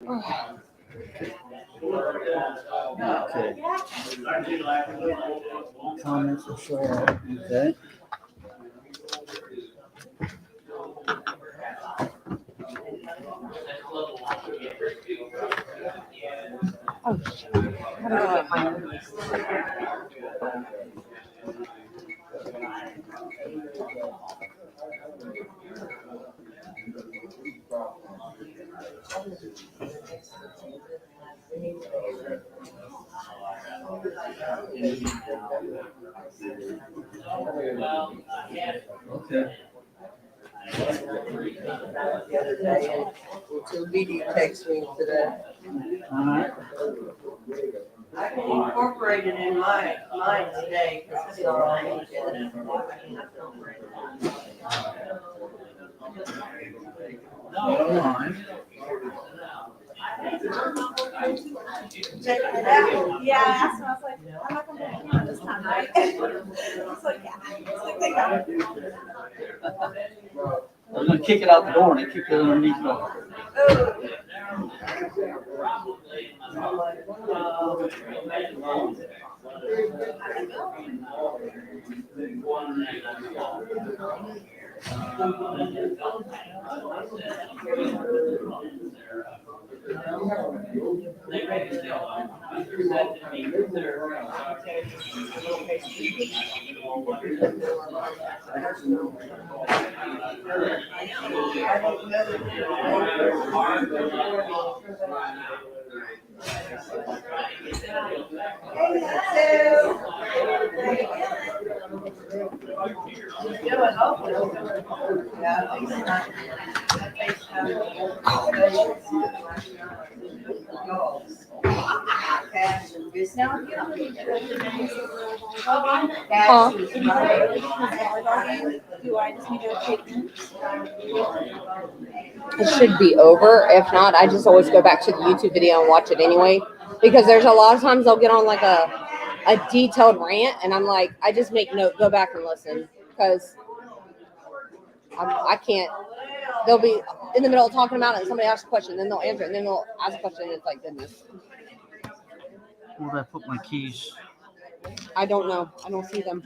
Okay. Comments will show up. Okay. Oh, shit. How do I get my notes? Okay. The other day, so Dee texted me today. I can incorporate it in mine today because it's not on the agenda. Check it out. Yeah, I asked him, I was like, I'm not gonna put camera this time, right? He's like, yeah. He's like, they got it. I was gonna kick it out the door and they kicked it underneath the door. Huh? Do I just need to take notes? It should be over. If not, I just always go back to the YouTube video and watch it anyway. Because there's a lot of times they'll get on like a detailed rant, and I'm like, I just make note, go back and listen. Because I can't. They'll be in the middle of talking about it, and somebody asks a question, then they'll answer it, and then they'll ask a question, and it's like, goodness. Where did I put my keys? I don't know. I don't see them.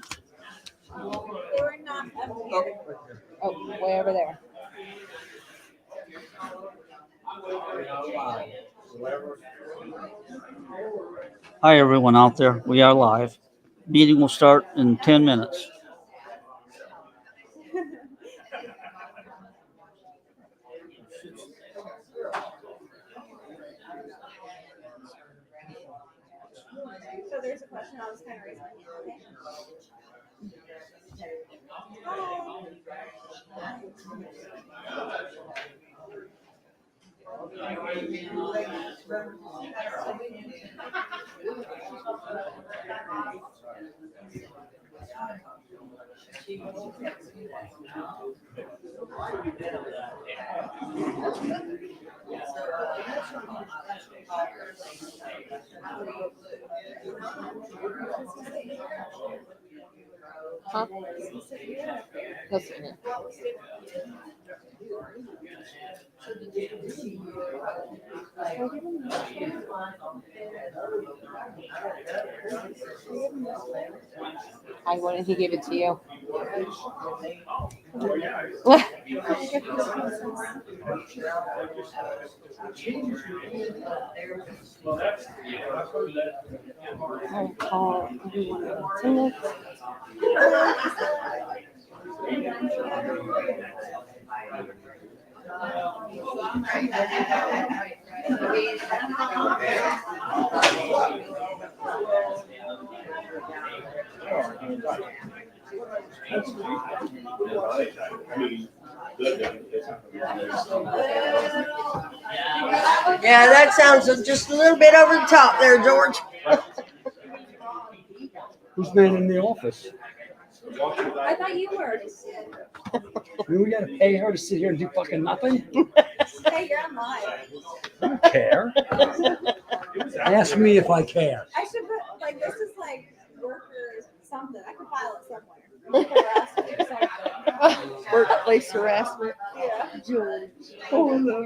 We're not up here. Oh, way over there. Hi, everyone out there. We are live. Meeting will start in 10 minutes. So there's a question I was kind of raising. Huh? Listen here. Why didn't he give it to you? What? I'll call everyone that's in it. Yeah, that sounds just a little bit over the top there, George. Who's man in the office? I thought you were. I mean, we gotta pay her to sit here and do fucking nothing? Hey, you're on live. I don't care. Ask me if I care. I should put, like, this is like worker something. I can file it somewhere. Harassment or something. Workplace harassment. Yeah. George. Oh, no.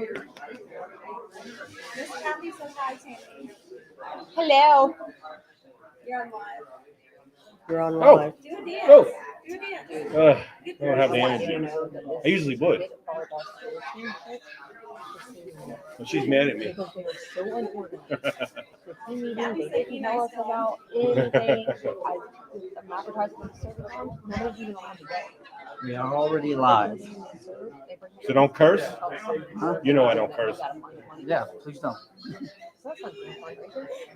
This Kathy says hi, Tammy. Hello. You're on live. You're on Oh. live. Do a dance. Oh. Do a dance. I don't have the energy. I usually would. But she's mad at me. Because they are so unorganized. The team meeting, they didn't tell us about anything. I'm advertising with the server on. Nobody's even allowed to go. We are already live. So don't curse? Huh? You know I don't curse. Yeah, please don't.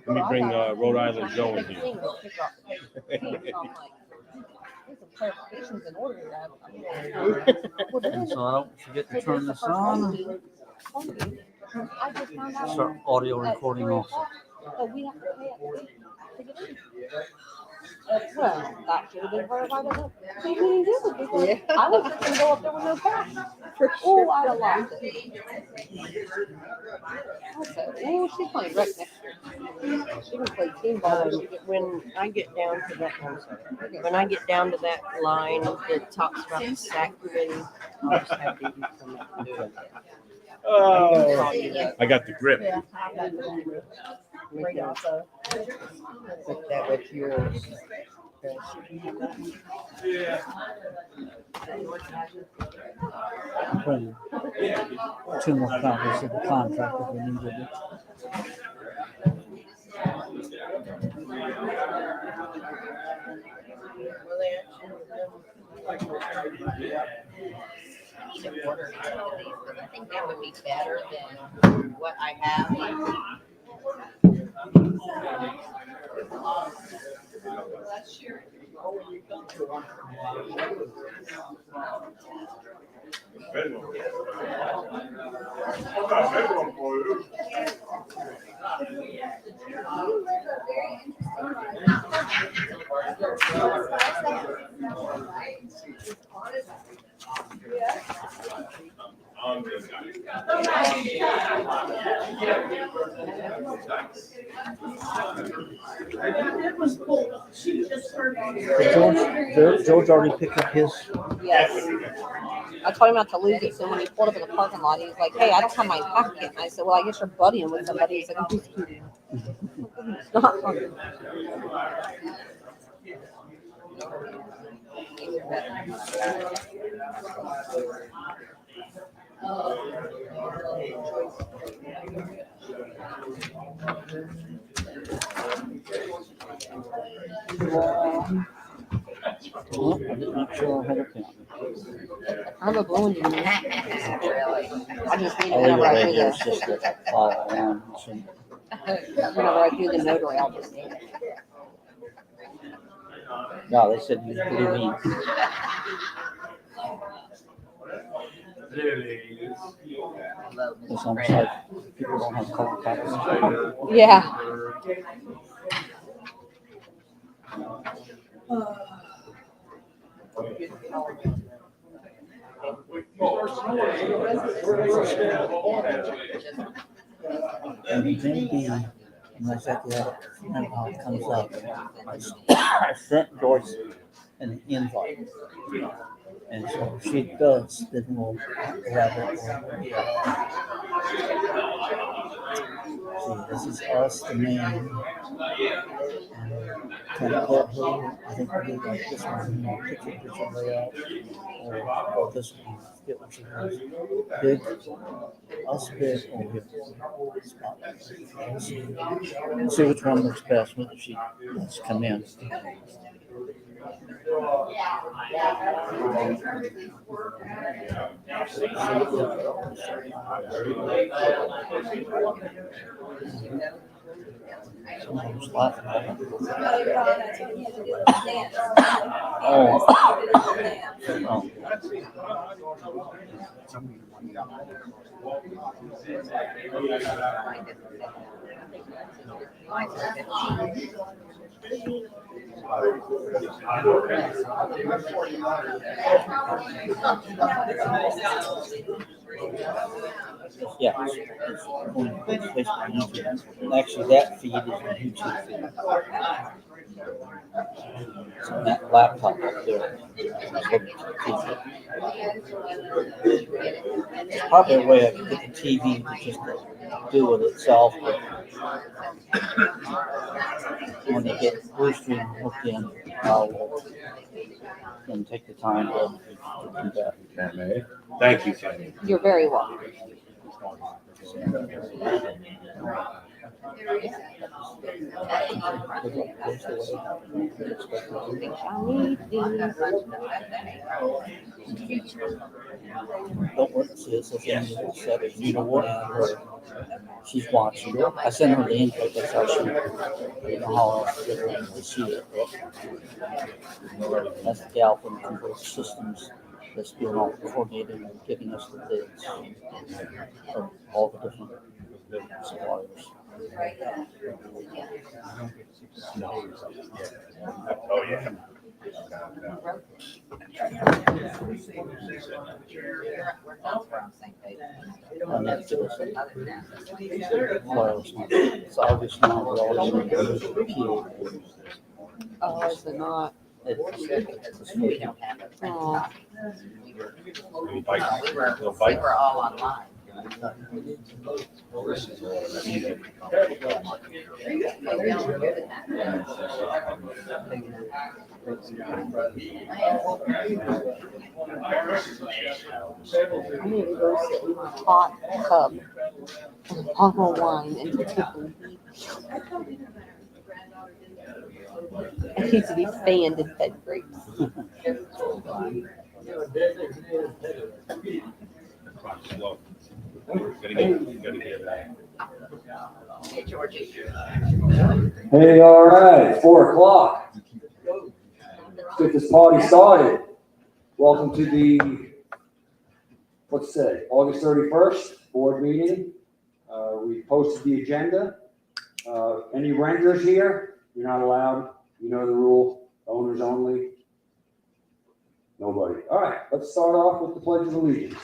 Let me bring Rhode Island Joe in here. Clarifications in order. And so I don't forget to turn this on. I just found out Start audio recording also. that we have to pay at to get in. Well, that should have been verified as a team meeting too, because I was just gonna go up there with no cash. Oh, I'd have lost it. I said, oh, she's playing right next year. She can play team ball. When I get down to that, when I get down to that line that talks about the sack committee, I'll just have to come up and do it. Oh, I got the grip. Yeah. We can put that with yours. Bring 2 more copies of the contract if we needed it. I need to order some of these because I think that would be better than what I have. Did George already pick up his? Yes. I told him not to lose it, so when he pulled up in the parking lot, he was like, hey, I don't have my packet. And I said, well, I guess you're buddying with somebody. He's like, I'm just kidding. It's not funny. Well, I didn't make sure I had a pen. I have a blue one. Really? I just need it I'll leave it whenever I right do here. the, It's just a follow along. So, whenever I do the notary, I'll just need it. no, they said you was pretty mean. It's almost like people don't have color copies. Yeah. And maybe, unless I get it, I don't know how it comes up. I sent Joyce an invite. And so if she does, then we'll have it. See, this is us, the man. Kind of put her, I think we do like this one, picture layout. Or this one, get what she wants. Big, us big, or big. See which one looks best when she wants to come in. Someone was laughing at me. Oh. Oh. Yeah, it's on Facebook and YouTube. Actually, that feed is a YouTube feed. So that laptop up there. It's probably a way I could get the TV to just do it itself, but when they get Blue Stream hooked in, I'll then take the time to do that. Tammy. Thank you, Tammy. You're very welcome. Don't work, see, it says individual settings. You don't want to have her. She's watching. I sent her the input. That's how she. I don't know how else to get her to see it. That's the gal from Control Systems that's doing all the coordinating and giving us the bids of all the different suppliers. Oh, yeah. And that's just wireless. It's obvious now we're all using PA. Oh, is it not? It's free. Oh. Little bite. Little We bite. were all online. I need to go sit in my hot tub and a bottle of wine and take a leak. I need to be fanned and fed grapes. Slow. Gotta get that. Hey, Georgie. Hey, all right, 4 o'clock. Let's get this party started. Welcome to the, what's today, August 31st board meeting. We posted the agenda. Any renters here? You're not allowed. You know the rule, owners only. Nobody. All right, let's start off with the Pledge of Allegiance.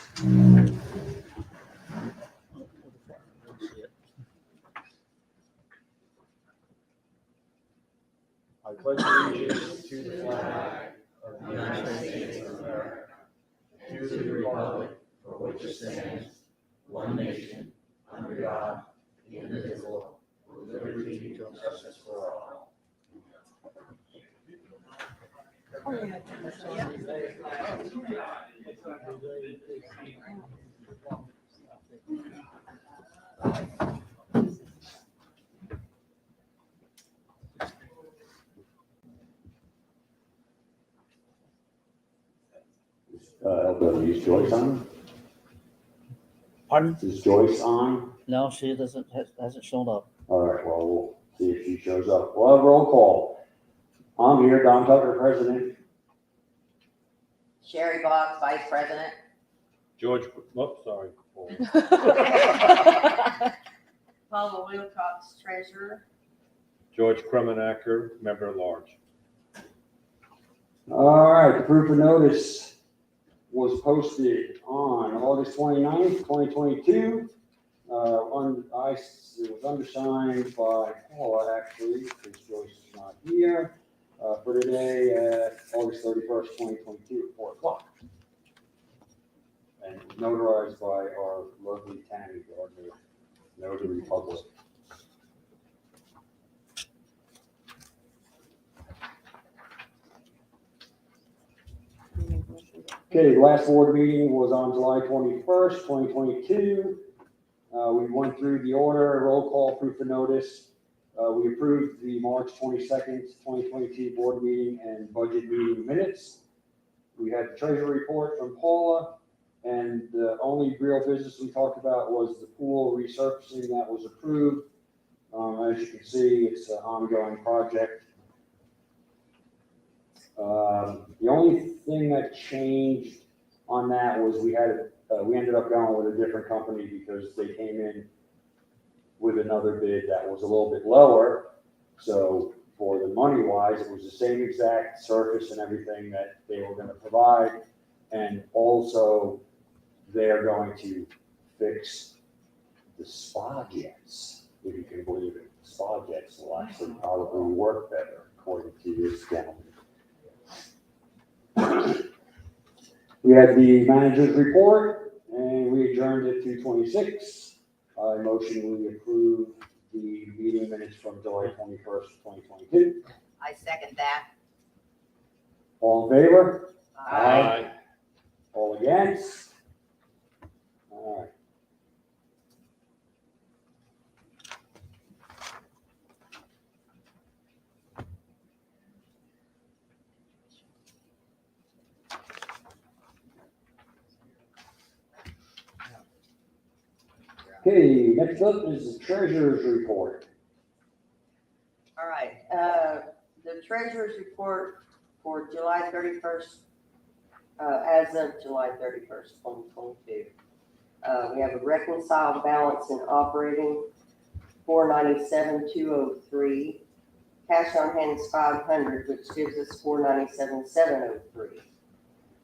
I pledge allegiance to the flag of the United States of America, to the republic for which it stands, one nation, under God, indivisible, with liberty and justice for all. Is Joyce on? Pardon? Is Joyce on? No, she hasn't shown up. All right, well, we'll see if she shows up. We'll have roll call. I'm here, Don Tucker, president. Sherry Boggs, Vice President. George, whoops, sorry. Paula Wilcox, treasurer. George Kremenacher, member at large. All right, the proof of notice was posted on August 29th, 2022. It was undersigned by Paula, actually, because Joyce is not here, for today at August 31st, 2022, at 4 o'clock. And notarized by our lovely Tammy, our notary public. Okay, the last board meeting was on July 21st, 2022. We went through the order, roll call, proof of notice. We approved the March 22nd, 2022 board meeting and budget meeting minutes. We had the treasury report from Paula, and the only real business we talked about was the pool resurfacing that was approved. As you can see, it's an ongoing project. The only thing that changed on that was we ended up going with a different company because they came in with another bid that was a little bit lower. So for the money wise, it was the same exact surface and everything that they were going to provide. And also they're going to fix the spa jets, if you can believe it. Spa jets will actually probably work better according this gentleman. We had the manager's report, and we adjourned at 2:26. I motion we approve the meeting minutes from July 21st, 2022. I second that. All in favor? Aye. All against? All right. Okay, next up is the treasurer's report. All right, the treasurer's report for July 31st, as of July 31st, 2022. We have a reconciled balance in operating, 497,203. Cash on hand is 500, which gives us 497,703.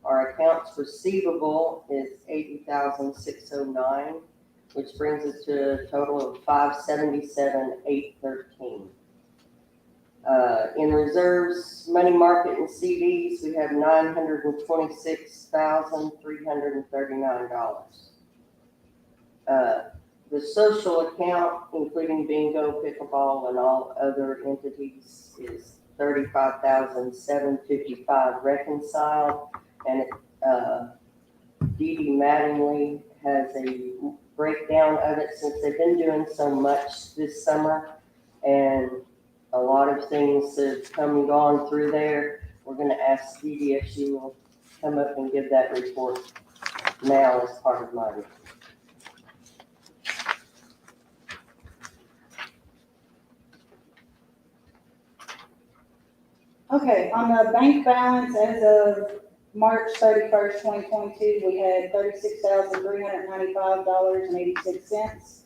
Our accounts receivable is 80,609, which brings us to a total of 577,813. In reserves, money market and CDs, we have $926,339. The social account, including bingo, pickleball, and all other entities, is 35,755 reconciled. And Dee Dee Mattingly has a breakdown of it since they've been doing so much this summer, and a lot of things have come and gone through there. We're gonna ask Dee Dee if she will come up and give that report now as part of my report. Okay, on the bank balance as of March 31st, 2022, we had $36,395.86.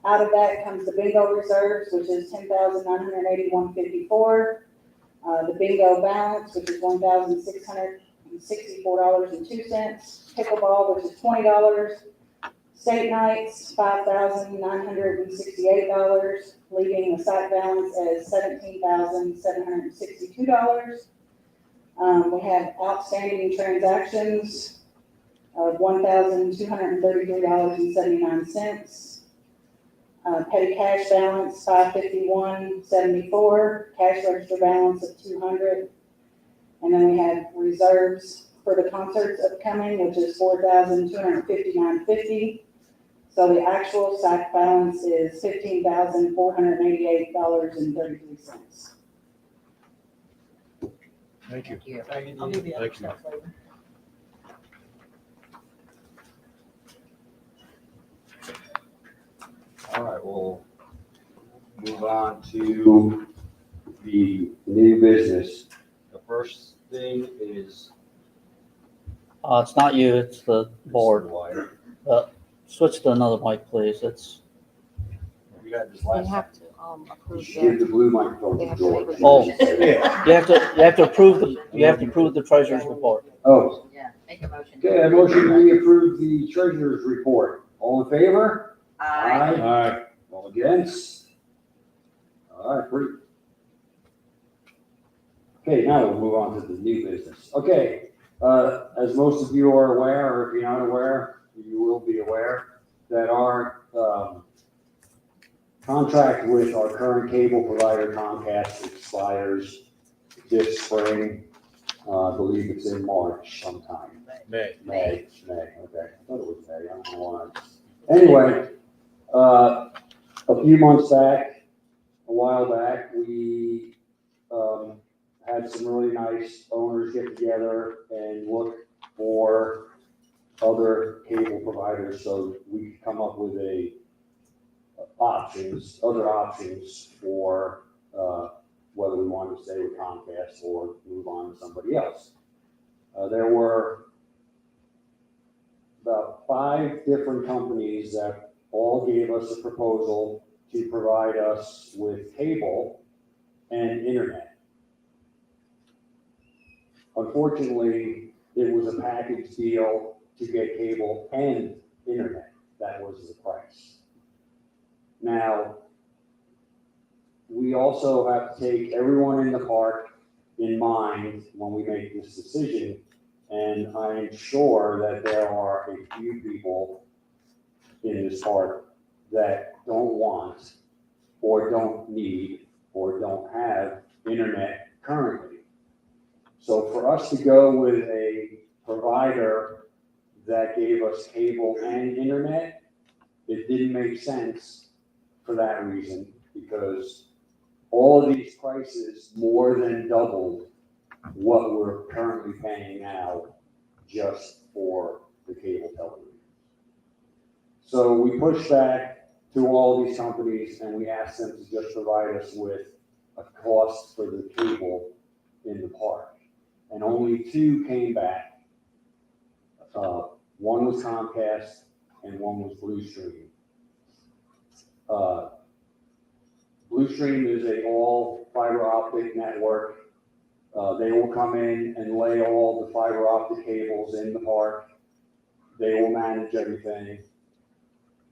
Out of that comes the bingo reserves, which is $10,981.54. The bingo balance, which is $1,664.02. Pickleball, which is $20. State nights, $5,968, leaving the site balance as $17,762. We have outstanding transactions of $1,233.79. Petty cash balance, $551.74. Cash register balance of $200. And then we have reserves for the concerts upcoming, which is $4,259.50. So the actual SAC balance is $15,488.33. Thank you. Thank you. I'll give you Thank you. that later. All right, we'll move on to the new business. The first thing is. It's not you, it's the board. Switch to another mic, please. It's, We got this We last. have to approve You should give the, the blue microphone They to have to George. make a Oh. Yeah. you have to approve the treasurer's report. Oh, Yeah, make a motion. okay, I motion we approve the treasurer's report. All in favor? Aye. Aye. All against? All right, great. Okay, now we'll move on to the new business. Okay, as most of you are aware, or if you're not aware, you will be aware that our contract with our current cable provider Comcast expires this spring. I believe it's in March sometime. May. May, okay. I thought it was May, I don't know why. Anyway, a few months back, a while back, we had some really nice owners get together and look for other cable providers so we could come up with other options for whether we wanted to stay with Comcast or move on to somebody else. There were about 5 different companies that all gave us a proposal to provide us with cable and internet. Unfortunately, it was a package deal to get cable and internet. That was the price. Now, we also have to take everyone in the park in mind when we make this decision. And I am sure that there are a few people in this park that don't want, or don't need, or don't have internet currently. So for us to go with a provider that gave us cable and internet, it didn't make sense for that reason, because all of these prices more than doubled what we're currently paying now just for the cable television. So we pushed back to all these companies and we asked them to just provide us with a cost for the cable in the park. And only two came back. One was Comcast and one was Bluestream. Bluestream is a all fiber optic network. They will come in and lay all the fiber optic cables in the park. They will manage everything.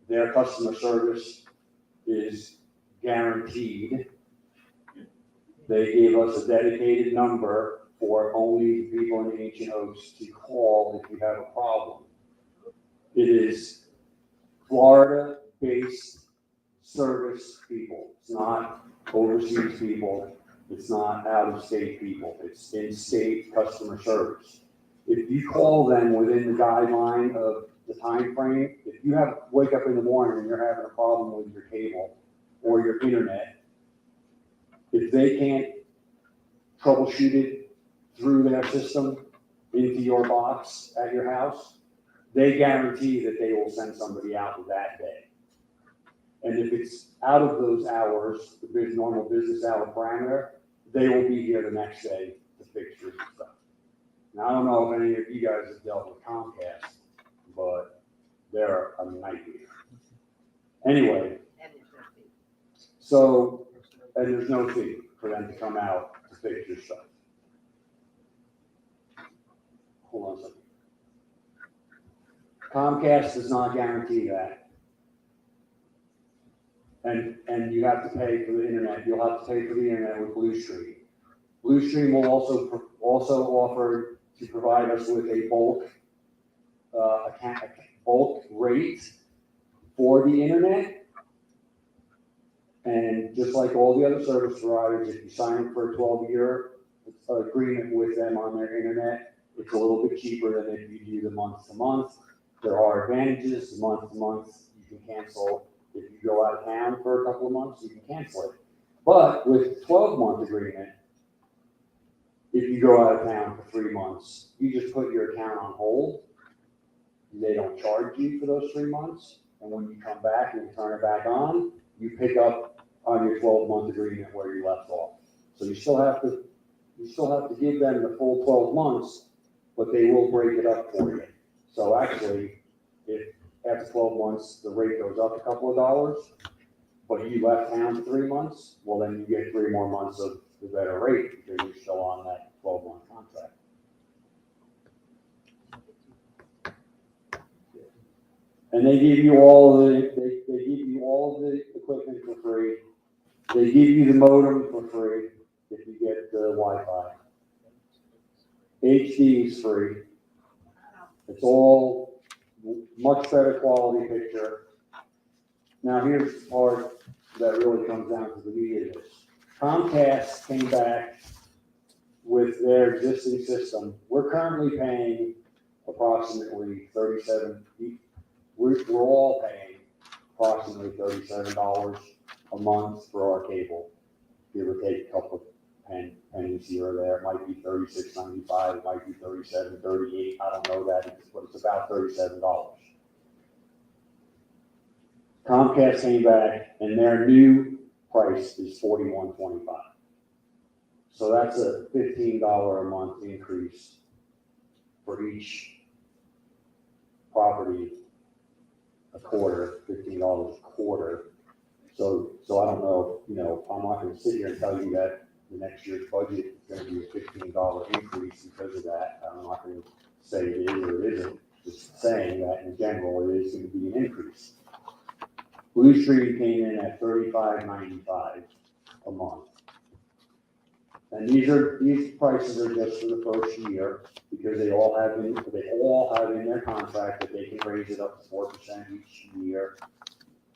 Their customer service is guaranteed. They gave us a dedicated number for only people in Ancient Oaks to call if you have a problem. It is Florida-based service people. It's not overseas people. It's not out-of-state people. It's in-state customer service. If you call them within the guideline of the time frame, if you wake up in the morning and you're having a problem with your cable or your internet, if they can't troubleshoot it through their system into your box at your house, they guarantee that they will send somebody out that day. And if it's out of those hours, the normal business hour parameter, they will be here the next day to fix your stuff. Now, I don't know if any of you guys have dealt with Comcast, but they're a nightmare. Anyway, And there's no fee. so, and there's no fee for them to come out to fix your stuff. Hold on a second. Comcast does not guarantee that. And you have to pay for the internet. You'll have to pay for the internet with Bluestream. Bluestream will also offer to provide us with a bulk rate for the internet. And just like all the other service providers, if you sign up for a 12-year agreement with them on their internet, it's a little bit cheaper than if you do the month-to-month. There are advantages. The month-to-month, you can cancel. If you go out of town for a couple of months, you can cancel it. But with 12-month agreement, if you go out of town for 3 months, you just put your account on hold. They don't charge you for those 3 months. And when you come back and you turn it back on, you pick up on your 12-month agreement where you left off. So you still have to give them the full 12 months, but they will break it up for you. So actually, if after 12 months, the rate goes up a couple of dollars, but you left town for 3 months, well, then you get 3 more months of the better rate because you're still on that 12-month contract. And they give you all the equipment for free. They give you the modem for free if you get the Wi-Fi. HD is free. It's all much better quality picture. Now here's the part that really comes down to the meat of this. Comcast came back with their existing system. We're currently paying approximately $37. We're all paying approximately $37 a month for our cable. Give or take a couple of pennies here or there. It might be $36.95. It might be $37, $38. I don't know that, but it's about $37. Comcast came back and their new price is $41.25. So that's a $15 a month increase for each property a quarter, $15 a quarter. So I don't know, I'm not going to sit here and tell you that the next year's budget is going to be a $15 increase because of that. I'm not going to say it is or it isn't, just saying that in general it is going to be an increase. Bluestream came in at $35.95 a month. And these prices are just for the first year, because they all have in their contract that they can raise it up to 4% each year.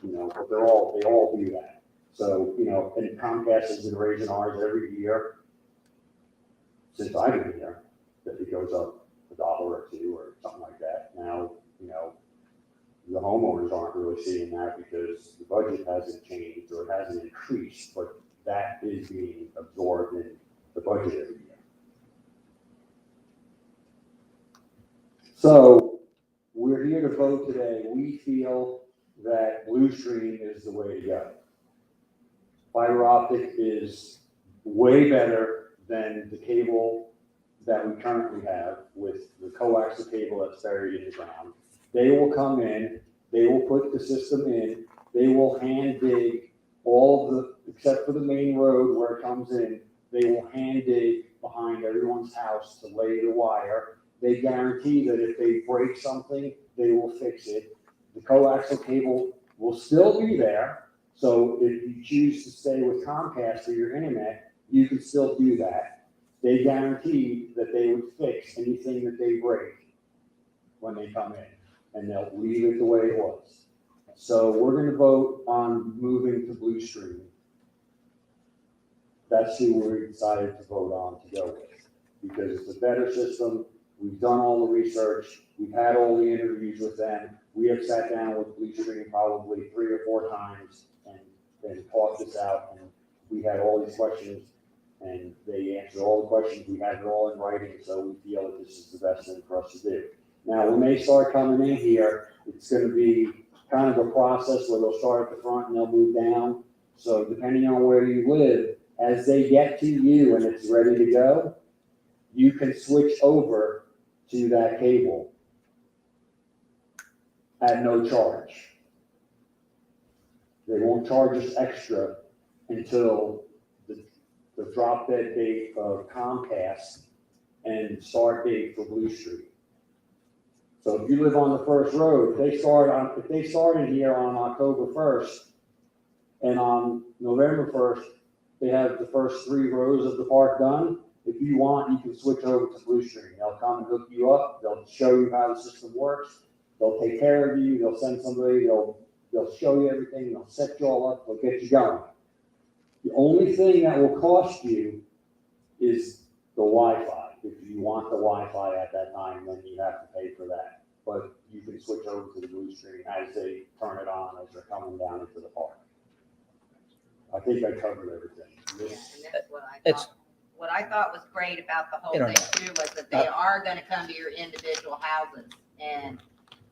You know, but they all do that. So, you know, and Comcast has been raising ours every year since I've been here, that it goes up $1 or $2 or something like that. Now, you know, the homeowners aren't really seeing that because the budget hasn't changed or it hasn't increased, but that is being absorbed in the budget every year. So we're here to vote today. We feel that Blue Stream is the way to go. Fiber optic is way better than the cable that we currently have with the coaxial cable that's buried in the ground. They will come in, they will put the system in, they will hand dig all of the, except for the main road where it comes in, they will hand dig behind everyone's house to lay the wire. They guarantee that if they break something, they will fix it. The coaxial cable will still be there. So if you choose to stay with Comcast for your internet, you can still do that. They guarantee that they would fix anything that they break when they come in, and they'll leave it the way it was. So we're going to vote on moving to Blue Stream. That's who we decided to vote on to go with, because it's a better system. We've done all the research. We've had all the interviews with them. We have sat down with Blue Stream probably 3 or 4 times and talked this out. And we had all these questions, and they answered all the questions. We had it all in writing, so we feel that this is the best thing for us to do. Now, when they start coming in here, it's going to be kind of a process where they'll start at the front and they'll move down. So depending on where you live, as they get to you and it's ready to go, you can switch over to that cable at no charge. They won't charge us extra until the drop dead date of Comcast and start date for Blue Stream. So if you live on the first road, if they started here on October 1st and on November 1st, they have the first 3 rows of the park done. If you want, you can switch over to Blue Stream. They'll come and hook you up. They'll show you how the system works. They'll take care of you. They'll send somebody. They'll show you everything. They'll set you all up. They'll get you going. The only thing that will cost you is the Wi-Fi. If you want the Wi-Fi at that time, then you have to pay for that. But you can switch over to the Blue Stream as they turn it on as they're coming down into the park. I think I covered everything. Yeah, and that's what I It's- thought. What I thought was great about the whole Internet. thing too was that they are gonna come to your individual houses and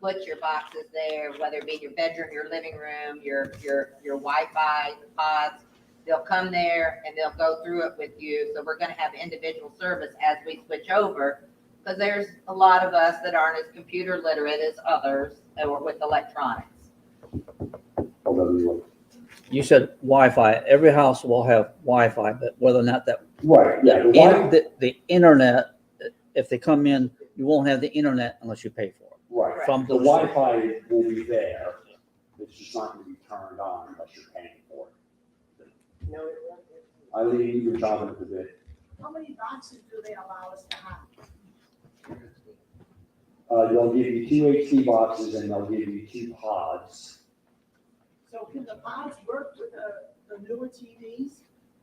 put your boxes there, whether it be your bedroom, your living room, your Wi-Fi pods. They'll come there and they'll go through it with you. So we're gonna have individual service as we switch over. Because there's a lot of us that aren't as computer literate as others or with electronics. You said Wi-Fi. Every house will have Wi-Fi, but whether or not that Right, yeah. the internet, if they come in, you won't have the internet unless you pay for it. Right. From The Blue Stream. Wi-Fi will be there. It's just not going to be turned on unless you're paying for it. No, it won't. Eileen, you've been chopping at the bit. How many boxes do they allow us to have? They'll give you 2 HD boxes and they'll give you 2 pods. So can the pods work with the newer TVs?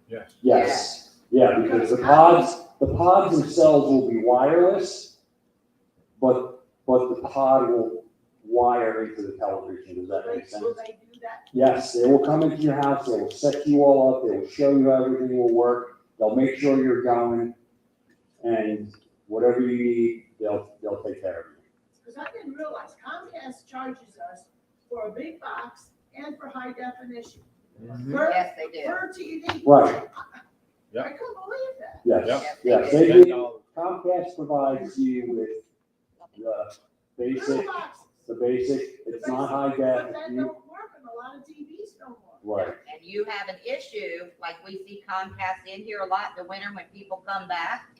Yes. Yes, yeah, because the pods themselves will be wireless, but the pod will wire into the television. Does that make sense? Will they do that? Yes, they will come into your house, they will set you all up, they will show you how everything will work, they'll make sure you're going, and whatever you need, they'll take care of you. Because I didn't realize Comcast charges us for a big box and for high definition. Per Yes, they do. per TV. Right, Yeah. I couldn't believe that. yes, Yeah. yes, they do. Comcast provides you with the Little basic, boxes. it's not high But def. that You- don't work in a lot of TVs no more. Right, And you have an issue, like we see Comcast in here a lot in the winter when people come back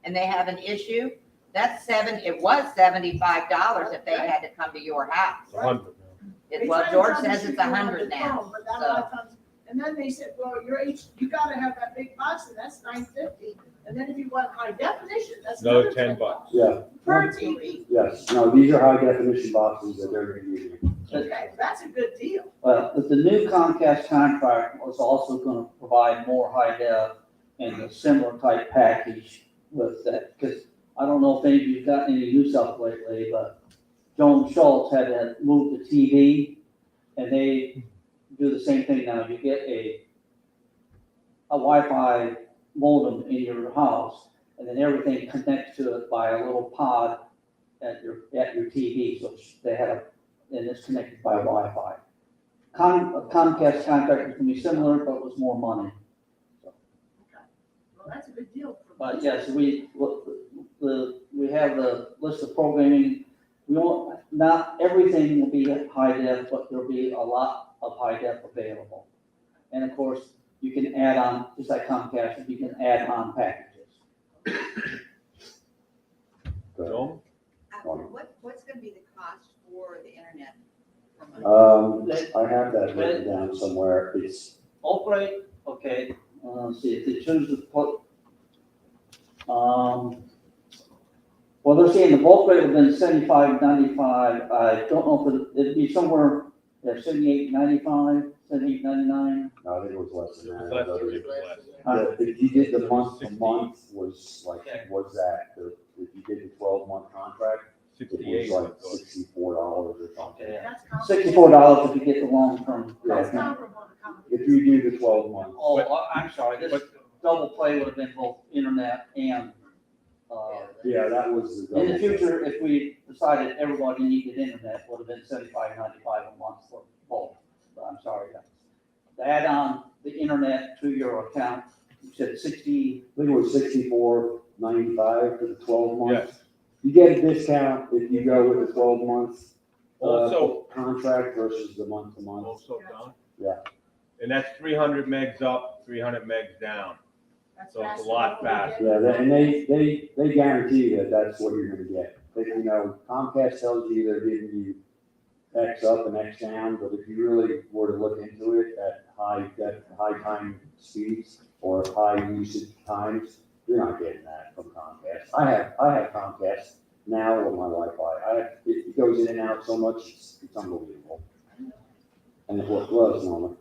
and they have an issue. It was $75 if they had to come to your house. It's 100 now. Well, George says it's 100 now. But that So, a lot of times And then they said, well, you gotta have that big box, and that's $9.50. And then if you want high definition, that's Another another $10. Yeah, per TV. yes, no, these are high definition boxes that they're gonna use. Okay, that's a good deal. But the new Comcast contract was also gonna provide more high def and a similar type package with that, because I don't know if any of you've gotten any news up lately, but Joan Schultz had to move the TV, and they do the same thing now. You get a Wi-Fi modem in your house, and then everything connects to it by a little pod at your TV. So they have, and it's connected by Wi-Fi. Comcast contract is gonna be similar, but it was more money. Well, that's a good deal. But yes, we have the list of programming. We won't, not everything will be high def, but there'll be a lot of high def available. And of course, you can add on, just like Comcast, you can add on packages. Joel? What's gonna be the cost for the internet? per month? I have that written down somewhere. It's, Bulk rate, okay, let's see, if they choose to put, well, they're saying the bulk rate would have been 75.95. I don't know if it'd be somewhere, yeah, 78.95, 78.99. no, I think it was less than Less, that. it was less. If you did the month to month was like, what's that? If you did the 12-month contract, it 68. was like $64 or something. Yeah, That's $64 if you get the long term. That's Yeah, comparable to Comcast. if you do the 12 months. Oh, I'm sorry, this double play would have been both internet and, Yeah, that was the. in the future, if we decided everybody needed internet, would have been $75.95 a month for both. But I'm sorry, to add on the internet to your account, you said 60, I think it was $64.95 for the 12 months. Yes. You get a discount if you go with the 12 months Also, contract versus the month to month. also, Don? Yeah. And that's 300 megs up, 300 megs down. That's So it's a faster lot than what we faster. get. Yeah, and they guarantee that that's what you're gonna get. But, you know, Comcast tells you they're giving you X up and X down, but if you really were to look into it at high time speeds or high usage times, you're not getting that from Comcast. I have Comcast now on my Wi-Fi. It goes in and out so much, it's unbelievable. And it was normal.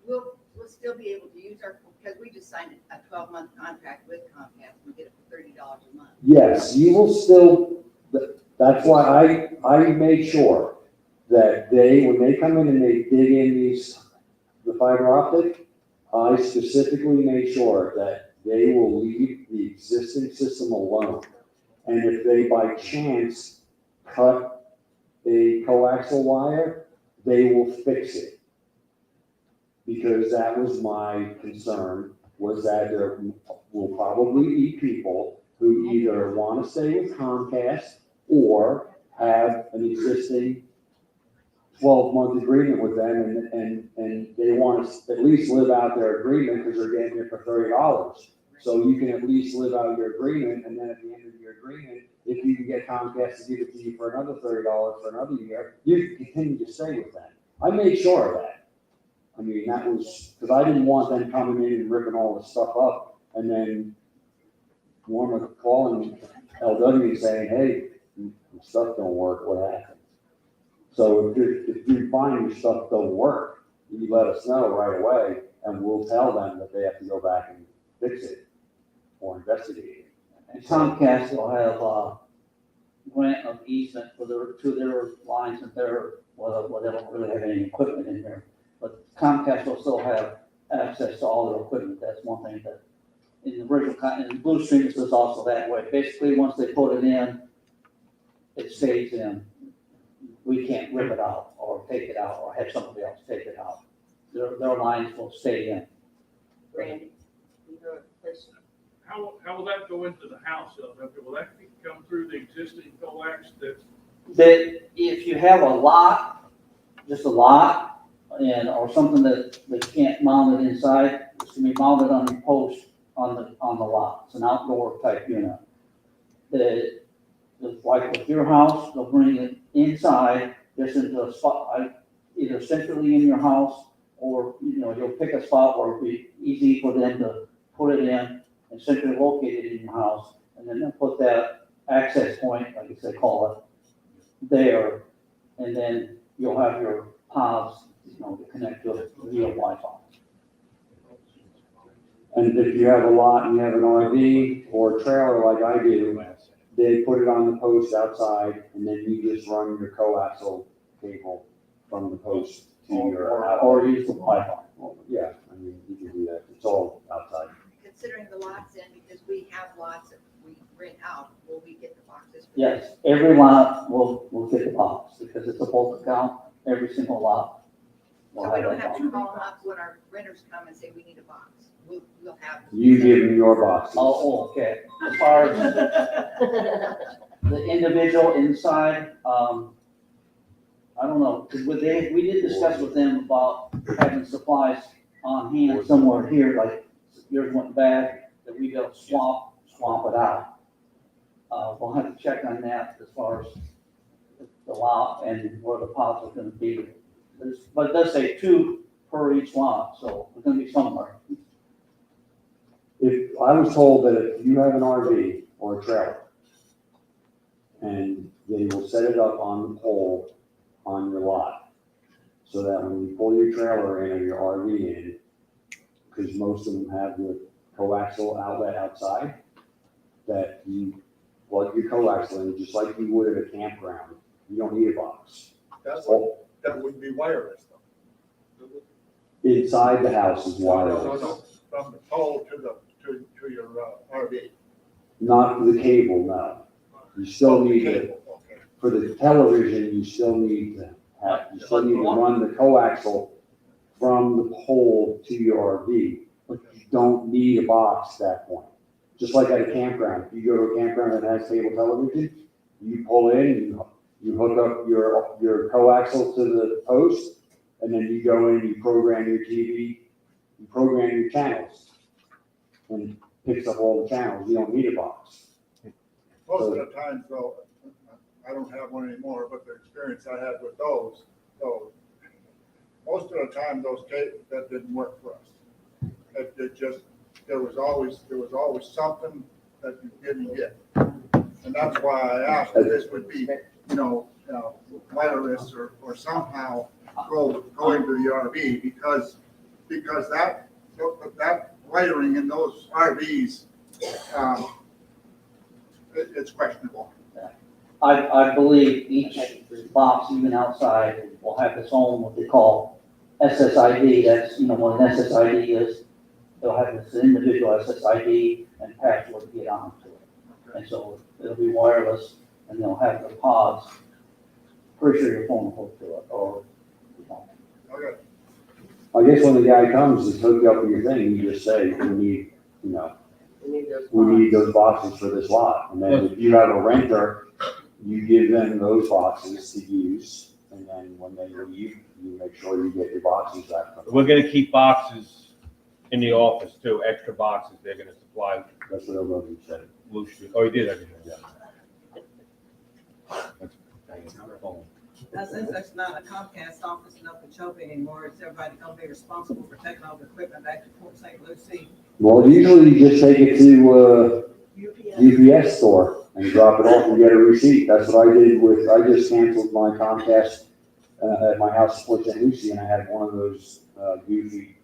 Well, we'll still be able to use our, because we just signed a 12-month contract with Comcast, we get it for $30 a month. Yes, you will still, that's why I made sure that when they come in and they dig in the fiber optic, I specifically made sure that they will leave the existing system alone. And if they by chance cut a coaxial wire, they will fix it. Because that was my concern, was that there will probably be people who either want to stay with Comcast or have an existing 12-month agreement with them and they want to at least live out their agreement because they're getting it for $30. So you can at least live out your agreement, and then at the end of your agreement, if you can get Comcast to give it to you for another $30 for another year, you can continue to stay with them. I made sure of that. I mean, that was, because I didn't want them coming in and ripping all this stuff up, and then one of calling LW and saying, hey, your stuff don't work, what happened? So if you find your stuff don't work, you let us know right away, and we'll tell them that they have to go back and fix it or investigate it. and Comcast will have grant of easement to their lines and their, well, they don't really have any equipment in there. But Comcast will still have access to all their equipment. That's one thing that in the original, in Blue Streams was also that way. Basically, once they put it in, it stays in. We can't rip it out or take it out or have somebody else take it out. Their lines will stay in. Randy, you have a question? How will that go into the house? Will that come through the existing coax that's? That if you have a lot, just a lot, and, or something that can't mount it inside, it's gonna be mounted on a post on the lot. It's an outdoor type unit. Like with your house, they'll bring it inside, just into a spot, either centrally in your house or, you'll pick a spot where it'll be easy for them to put it in and centrally locate it in your house, and then they'll put that access point, like they call it, there, and then you'll have your pods, to connect to it via Wi-Fi. And if you have a lot and you have an RV or a trailer like I do, they put it on the post outside, and then you just run your coaxial cable from the post to your outlet. Or use the Wi-Fi. Yeah, I mean, you can do that. It's all outside. Considering the lots in, because we have lots that we rent out, will we get the boxes? Yes, every lot will get the box, because it's a bulk account, every single lot. will So we have don't that have box. to call up when our renters come and say, we need a box. We'll have. You give them your boxes. Oh, okay. As far as the individual inside, I don't know, because we did discuss with them about having supplies on hand somewhere here, like yours went bad, that we got to swap it out. We'll have to check on that as far as the lot and where the pods are gonna be. But it does say 2 per each lot, so it's gonna be somewhere. If, I was told that if you have an RV or a trailer, and they will set it up on the pole on your lot, so that when you pull your trailer in or your RV in, because most of them have the coaxial outlet outside, that you plug your coaxial in just like you would at a campground. You don't need a box. That's what, that would be wireless though. Inside the house is No, wireless. from the pole to your RV. Not for the cable, no. You still need it. Cable, okay. For the television, you still need to have, you still need to run the coaxial from the pole to your RV. But you don't need a box at that point. Just like at a campground. If you go to a campground that has cable television, you pull in, you hook up your coaxial to the post, and then you go in, you program your TV, you program your channels, and it picks up all the channels. You don't need a box. Most of the time, though, I don't have one anymore, but the experience I had with those, so most of the time, those cables, that didn't work for us. It just, there was always something that you didn't get. And that's why I asked if this would be, wireless or somehow going to the RV, because that wiring in those RVs, it's questionable. I believe each box, even outside, will have its own, what they call SSID. That's, what an SSID is. They'll have this individual SSID and password to get onto it. And so it'll be wireless, and they'll have the pods. Pretty sure your phone will hook to it, or, Okay. I guess when the guy comes to hook you up with your thing, you just say, we need, we need those boxes for this lot. And then if you have a renter, you give them those boxes to use. And then when they leave, you make sure you get your boxes back. We're gonna keep boxes in the office too, extra boxes they're gonna supply. That's what everybody said. Oh, you did everything, yeah. Now, since that's not a Comcast office in Okeechobee anymore, is everybody gonna be responsible for taking all the equipment back to Port St. Lucie? Well, usually you just take it to UPS store and drop it off and get a receipt. That's what I did I just canceled my Comcast at my house in Port St. Lucie, and I had one of those goofy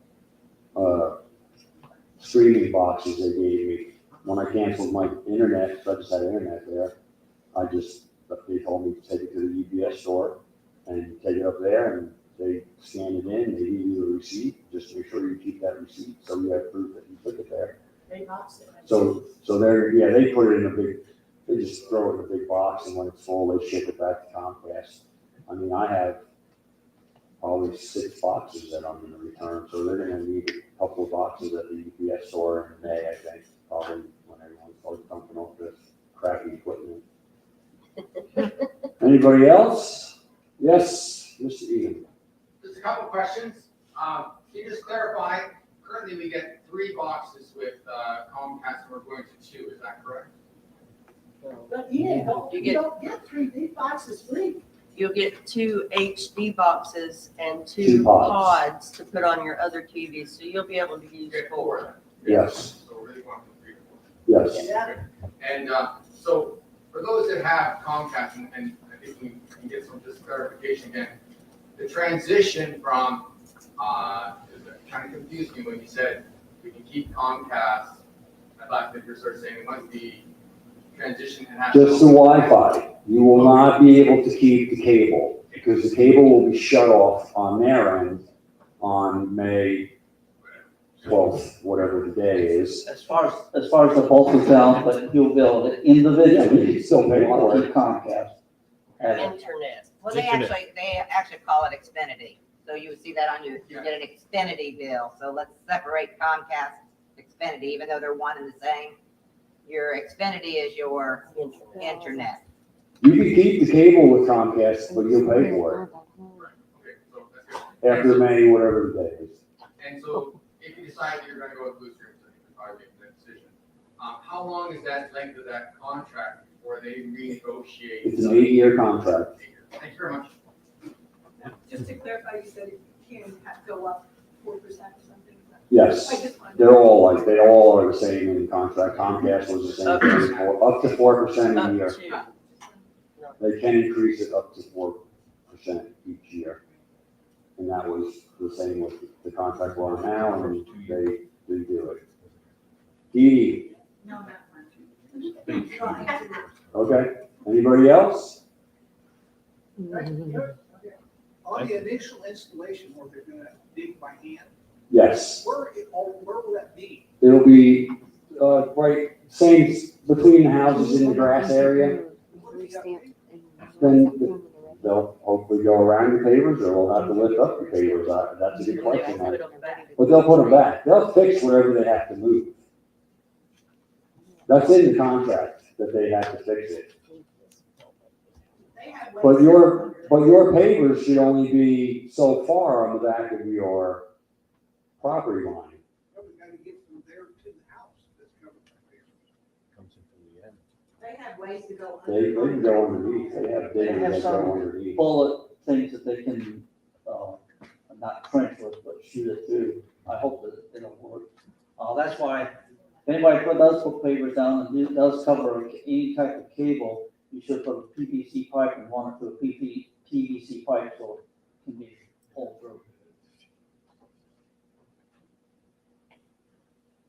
streaming boxes they gave me. When I canceled my internet, because I just had internet there, they told me to take it to the UPS store and take it up there, and they scan it in, they give you a receipt, just make sure you keep that receipt, so you have proof that you took it there. They box it. So they put it in a big, they just throw it in a big box, and when it's full, they ship it back to Comcast. I mean, I have probably 6 boxes that I'm gonna return, so they're gonna need a couple of boxes at the UPS store in May, I think, probably when everyone's probably dumping off this crappy equipment. Anybody else? Yes, Mr. Egan. Just a couple questions. Can you just clarify, currently we get 3 boxes with Comcast and we're going to 2, is that correct? But you don't get 3 big boxes free. you'll get 2 HD boxes and Two two pods. pods to put on your other TVs, so you'll be able to use 4. Yes, So really want to three or four. yes. And so for those that have Comcast, and I think we can get some just clarification again, the transition from, it kind of confused me when you said we can keep Comcast. I thought that you're sort of saying it must be transition and have. Just the Wi-Fi. You will not be able to keep the cable because the cable will be shut off on their end on May 12th, whatever the day is. As far as the bulk is down, but you'll be able to individually. You can still pay for it. Comcast. Internet. Well, they Internet. actually call it Xfinity. So you would see that on you get an Xfinity bill. So let's separate Comcast, Xfinity, even though they're one and the same. Your Xfinity is your internet. You can keep the cable with Comcast, but you'll pay for Okay, so that's good. it after May, whatever the day is. And so if you decide you're gonna go with Blue Stream, so you can probably make that decision. How long is that length of that contract before they renegotiate? It's an 8-year contract. Thank you very much. Just to clarify, you said it can go up 4% or something. Yes, I just wanted. they're all like, they all are the same in the contract. Comcast was the same thing, up to 4% a year. They can increase it up to 4% each year. And that was the same with the contract we're on now, and they do it. Dee, No, not much. okay, anybody else? On the initial installation where they're gonna dig by hand, Yes, where will that be? it'll be, right, same between the houses in the grass area. Then they'll hopefully go around your pavers, or they'll have to lift up your pavers. That's a good question. But they'll put them back. They'll fix wherever they have to move. That's in the contract, that they have to fix it. But your pavers should only be so far on the back of your property line. We gotta get from there to the house that's covered by pavers. They have ways to go. They can go underneath. They have They diggers have that some go underneath. bullet things that they can, not trench with, but shoot it through. I hope that it'll work. That's why, if anybody does put pavers down and it does cover any type of cable, you should put a PVC pipe and run it through a PVC pipe so it can be pulled through.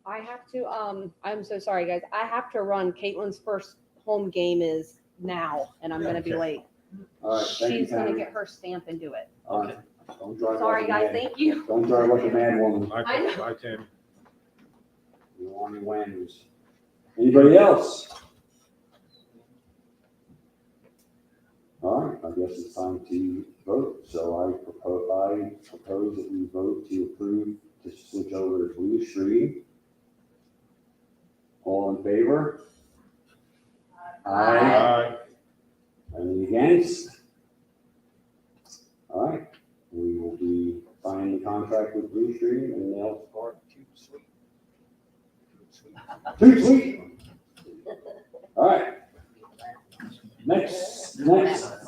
I have to, I'm so sorry, guys. I have to run. Caitlin's first home game is now, and I'm gonna be late. All right, thank you, She's gonna Tammy. get her stamp and do it. Don't drive Sorry, like a guys. mad- Thank you. Don't drive like a mad woman. I know. Bye, Tim. You want your whammies. Anybody else? All right, I guess it's time to vote. So I propose that we vote to approve to switch over to Blue Stream. All in favor? Aye. Any against? All right, we will be signing the contract with Blue Stream and they'll start Too sweet. All right. Next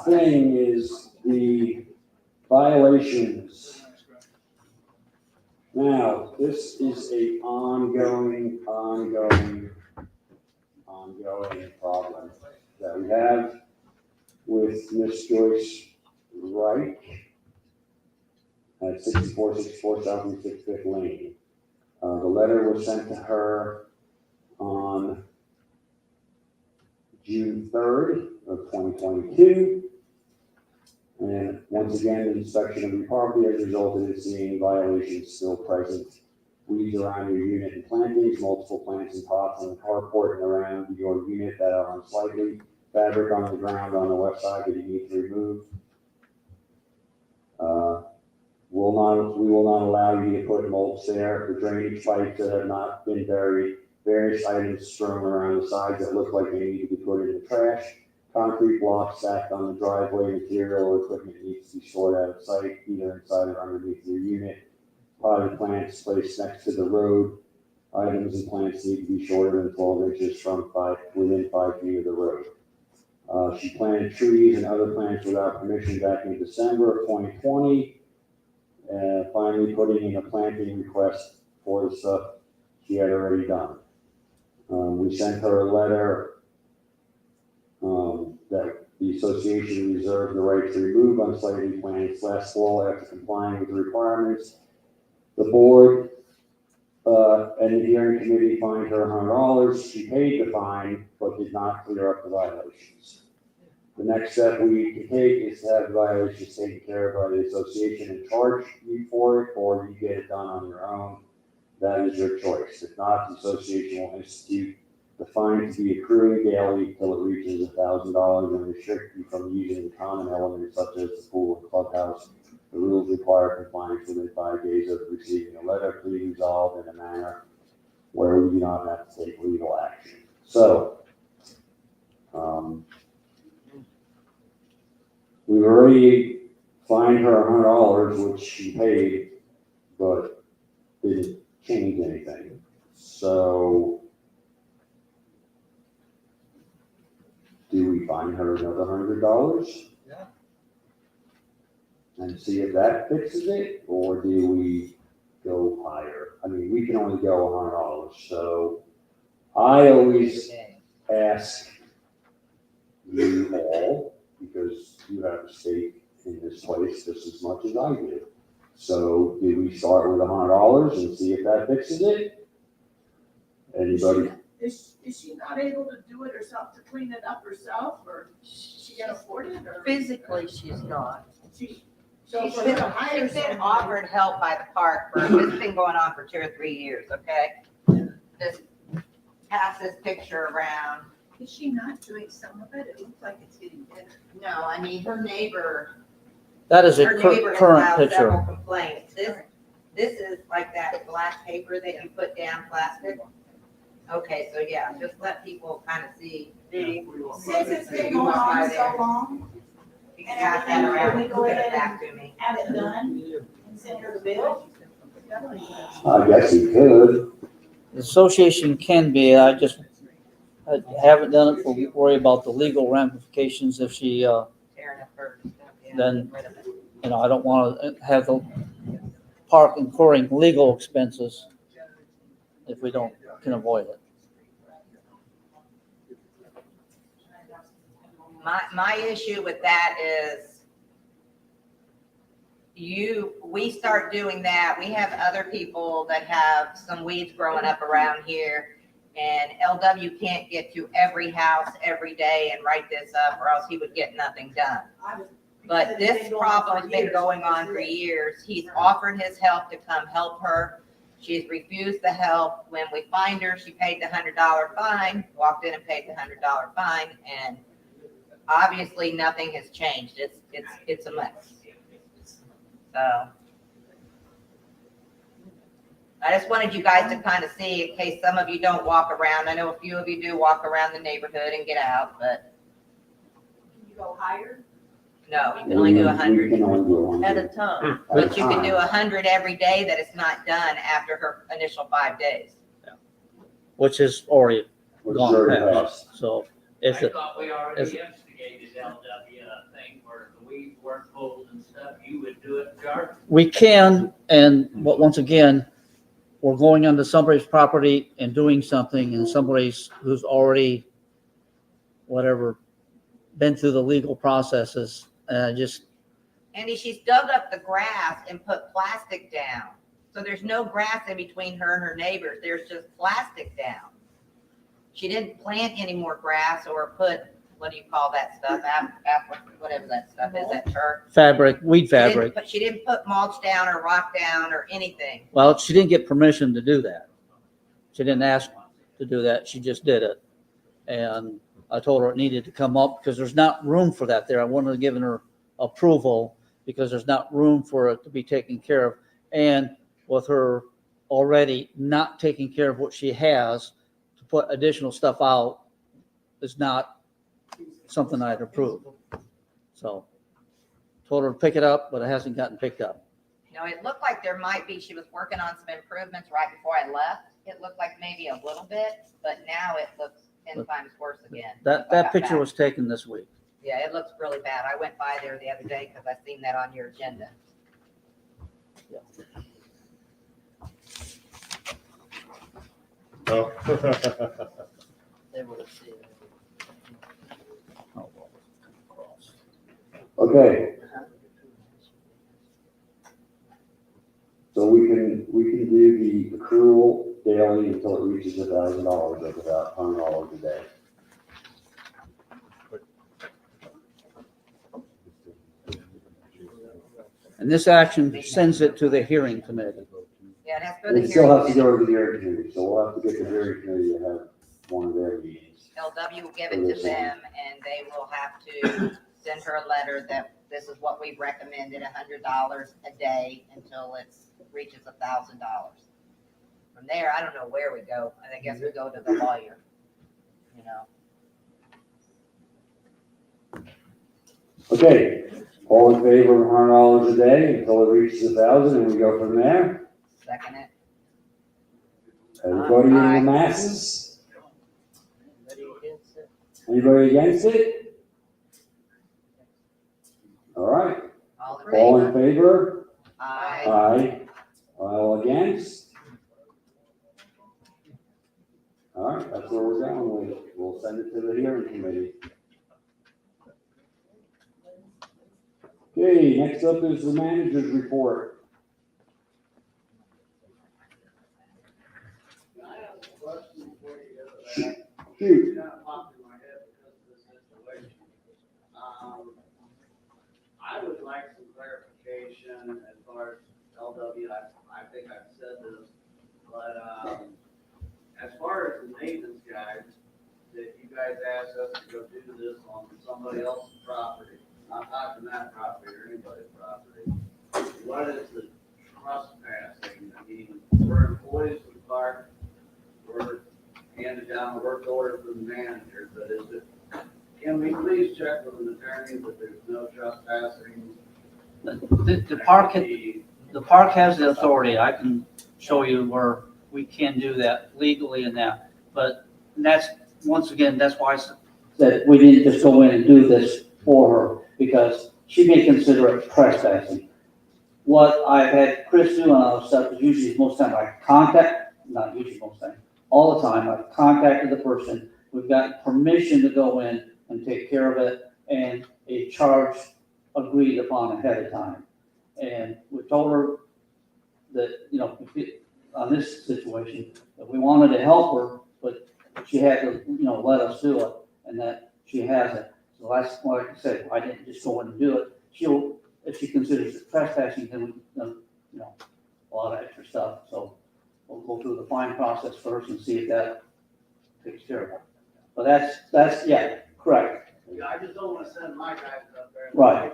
thing is the violations. Now, this is a ongoing problem that we have with Miss Joyce Wright at 6464 Southeast 65th Lane. The letter was sent to her on June 3rd of 2022. And once again, the inspection of your property has resulted in seeing violations still present. Weeds around your unit and plantings, multiple plants and pots on the carport and around your unit that are unsightly, fabric on the ground on the west side that you need to remove. We will not allow you to put mulch there, the drainage pipes that have not been buried, various items strewn around the sides that look like they need to be put in the trash, concrete blocks stacked on the driveway, material or equipment needs to be stored out of sight, either inside or underneath your unit, potted plants placed next to the road, items and plants need to be shorter than 12 inches from within 5 feet of the road. She planted trees and other plants without permission back in December of 2020. And finally putting in a planting request for the stuff she had already done. We sent her a letter that the association reserved the right to remove unsightly plants last fall after complying with the requirements. The board and the hearing committee fined her $100. She paid the fine, but did not clear up the violations. The next step we need to take is to have the violations taken care of by the association and charge you for it, or you get it done on your own. That is your choice. If not, the association will institute the fine to be accruing daily until it reaches $1,000 and restrict you from using the common elements such as the pool and clubhouse. The rules require compliance within 5 days of receiving a letter. Please resolve in a manner where we do not have to take legal action. So, we've already fined her $100, which she paid, but didn't change anything. So, do we fine her another $100? Yeah. And see if that fixes it, or do we go higher? I mean, we can only go $100, so I always ask you all, because you have a stake in this place just as much as I do. So do we start with $100 and see if that fixes it? Anybody? Is she not able to do it herself, to clean it up herself, or she can afford it, or? Physically, she's not. So She's for been, her to hire she's been someone- offered help by the park for, it's been going on for 2 or 3 years, okay? Just pass this picture around. Is she not doing some of it? It looks like it's getting better. No, I mean, her neighbor, That is a her neighbor has current filed several picture. complaints. This is like that black paper that you put down plastic. Okay, so yeah, just let people kind of see. Since it's been going on so long, You can pass that around and Go get it ahead back to me. have it done and send her the bill. I guess you could. The association can be, I haven't done it for worry about the legal ramifications if she, Tearing up her stuff, yeah, Then- get rid of it. I don't want to have the park incurring legal expenses if we can avoid it. My issue with that is we start doing that. We have other people that have some weeds growing up around here, and LW can't get to every house every day and write this up, or else he would get nothing done. But this problem has been going on for years. He's offered his help to come help her. She's refused the help. When we find her, she paid the $100 fine, walked in and paid the $100 fine, and obviously nothing has changed. It's a mess. So I just wanted you guys to kind of see, in case some of you don't walk around. I know a few of you do walk around the neighborhood and get out, but Can you go higher? no, you can only do We 100 can only do 100. at a time. At a But you can do time. 100 every day that it's not done after her initial 5 days. Which is already Which is gone already past. So if I it, thought we if- already instigated LW thing where the weeds weren't pulled and stuff, you would do it, Jar? we can, but once again, we're going onto somebody's property and doing something, and somebody's who's already, whatever, been through the legal processes, Andy, she's dug up the grass and put plastic down. So there's no grass in between her and her neighbors. There's just plastic down. She didn't plant any more grass or put, what do you call that stuff? Whatever that stuff is, that turf. weed fabric. But she didn't put mulch down or rock down or anything. Well, she didn't get permission to do that. She didn't ask to do that. She just did it. And I told her it needed to come up because there's not room for that there. I wanted to give her approval because there's not room for it to be taken care of. And with her already not taking care of what she has, to put additional stuff out is not something I'd approve. So told her to pick it up, but it hasn't gotten picked up. No, it looked like there might be, she was working on some improvements right before I left. It looked like maybe a little bit, but now it looks 10 times worse again. That I got picture back. was taken this week. Yeah, it looks really bad. I went by there the other day because I seen that on your agenda. Oh. They would have seen it. Oh, well, cross. Okay. So we can do the accrual daily until it reaches $1,000, that's about $100 a day. And this action sends it to the hearing committee. Yeah, it has to go to It the still has to hearing. go to the hearing committee, so we'll have to get the hearing committee to have one of their meetings. LW will give it to them and they will have to send her a letter that this is what we've recommended, $100 a day until it reaches $1,000. From there, I don't know where we go. I guess we go to the lawyer, you know. Okay, all in favor of $100 a day until it reaches 1,000 and we go from there? Second it. Everybody in Aye. the masses? Anybody against it? All right, All in all favor? in favor? Aye. Aye. All against? All right, that's where we're going with it. We'll send it to the hearing committee. Okay, next up is the manager's report. Shoot. I would like some clarification as far as LW, I think I've said this, but, as far as the maintenance guys, that you guys asked us to go do this on somebody else's property, not talking that property or anybody's property. What is the trespassing? I mean, we're employees of the park, we're handed down the work order from the manager, but is it, can we please check with an attorney that there's no trespassing? The park has the authority. I can show you where we can do that legally and that. But that's, once again, that's why I said we didn't just go in and do this for her, because she may consider it trespassing. What I've had Chris do on other stuff is usually most time not usually most time, all the time, I've contacted the person. We've got permission to go in and take care of it and a charge agreed upon ahead of time. And we told her that, you know, on this situation, that we wanted to help her, but she had to, you know, let us do it, and that she hasn't. So that's why I said, I didn't just go in and do it. She'll, if she considers it trespassing, then we, you know, a lot of extra stuff. So we'll go through the fine process first and see if that takes care of it. But that's, yeah, correct. Yeah, I just don't wanna send my guys up there. Right.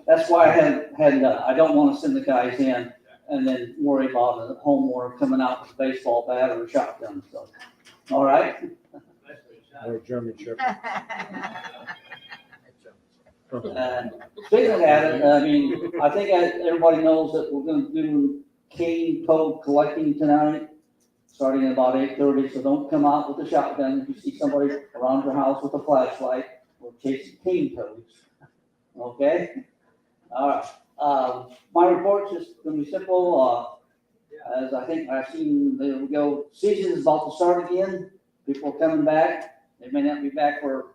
That's why I don't want to send the guys in and then worry about the homeowner coming out with a baseball bat or a shotgun, so, all right? Or a German Shepherd. Speaking of that, I mean, I think everybody knows that we're gonna do cane toad collecting tonight, starting at about 8:30, so don't come out with a shotgun if you see somebody around your house with a flashlight. We're chasing cane toads, okay? All right, my report's just gonna be simple, as I think I've seen, there we go, season is about to start again, people are coming back, they may not be back for